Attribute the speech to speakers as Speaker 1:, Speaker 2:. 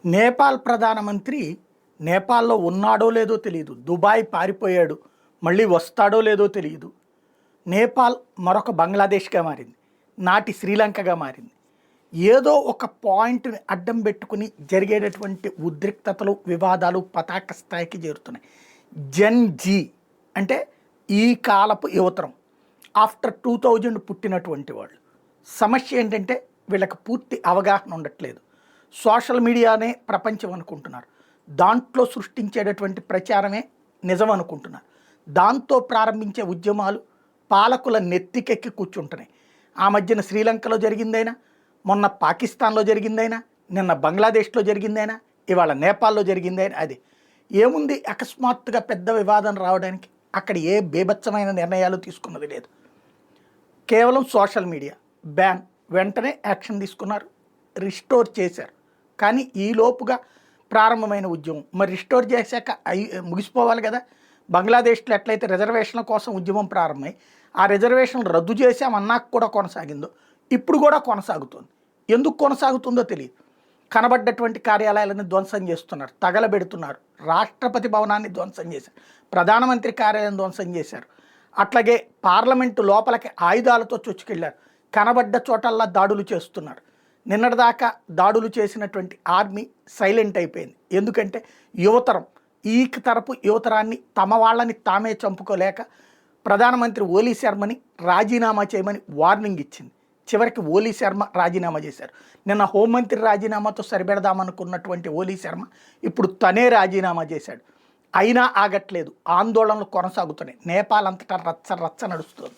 Speaker 1: నేపాల్ ప్రధానమంత్రి నేపాల్లో ఉన్నాడో లేదో తెలియదు. దుబాయ్ పారిపోయాడు. మళ్ళీ వస్తాడో లేదో తెలియదు. నేపాల్ మరొక బంగ్లాదేశ్గా మారింది. నాటి శ్రీలంకగా మారింది. ఏదో ఒక పాయింట్ని అడ్డం పెట్టుకుని జరిగేటటువంటి ఉద్రిక్తతలు, వివాదాలు పతాక స్థాయికి చేరుతున్నాయి. జెన్ జీ అంటే ఈ కాలపు యువతరం, ఆఫ్టర్ 2000 పుట్టినటువంటి వాళ్ళు. సమస్య ఏంటంటే వీళ్ళకి పూర్తి అవగాహన ఉండట్లేదు. సోషల్ మీడియానే ప్రపంచం అనుకుంటున్నారు. దాంట్లో సృష్టించేటటువంటి ప్రచారమే నిజం అనుకుంటున్నారు. దాంతో ప్రారంభించే ఉద్యమాలు పాలకుల నెత్తికెక్కి కూర్చుంటున్నాయి. ఆ మధ్యన శ్రీలంకలో జరిగిందైనా, మొన్న పాకిస్తాన్లో జరిగిందైనా, నిన్న బంగ్లాదేశ్లో జరిగిందైనా, ఇవాళ నేపాల్లో జరిగిందైనా అది ఏముంది అకస్మాత్తుగా పెద్ద వివాదం రావడానికి? అక్కడ ఏ బేభత్సమైన నిర్ణయాలు తీసుకున్నది లేదు. కేవలం సోషల్ మీడియా బ్యాన్, వెంటనే యాక్షన్ తీసుకున్నారు, రిస్టోర్ చేశారు. కానీ ఈలోపుగా ప్రారంభమైన ఉద్యమం మరి రిస్టోర్ చేశాక ముగిసిపోవాలి కదా. బంగ్లాదేశ్లో ఎట్లయితే రిజర్వేషన్ల కోసం ఉద్యమం ప్రారంభమై ఆ రిజర్వేషన్లు రద్దు చేశామన్నాక కూడా కొనసాగిందో, ఇప్పుడు కూడా కొనసాగుతుంది. ఎందుకు కొనసాగుతుందో తెలియదు. కనబడ్డటువంటి కార్యాలయాలను ధ్వంసం చేస్తున్నారు, తగలబెడుతున్నారు. రాష్ట్రపతి భవనాన్ని ధ్వంసం చేశారు, ప్రధానమంత్రి కార్యాలయం ధ్వంసం చేశారు. అట్లాగే పార్లమెంటు లోపలికి ఆయుధాలతో చొచ్చుకెళ్ళారు. కనబడ్డ చోటల్లా దాడులు చేస్తున్నారు. నిన్నటిదాకా దాడులు చేసినటువంటి ఆర్మీ సైలెంట్ అయిపోయింది. ఎందుకంటే యువతరం, ఈ తరపు యువతరాన్ని తమ వాళ్ళని తామే చంపుకోలేక ప్రధానమంత్రి ఓలీ శర్మని రాజీనామా చేయమని వార్నింగ్ ఇచ్చింది. చివరికి ఓలీ శర్మ రాజీనామా చేశారు. నిన్న హోంమంత్రి రాజీనామాతో సరిపెడదామనుకున్నటువంటి ఓలీ శర్మ ఇప్పుడు తనే రాజీనామా చేశాడు. అయినా ఆగట్లేదు, ఆందోళనలు కొనసాగుతున్నాయి. నేపాల్ అంతటా రచ్చ రచ్చ నడుస్తుంది.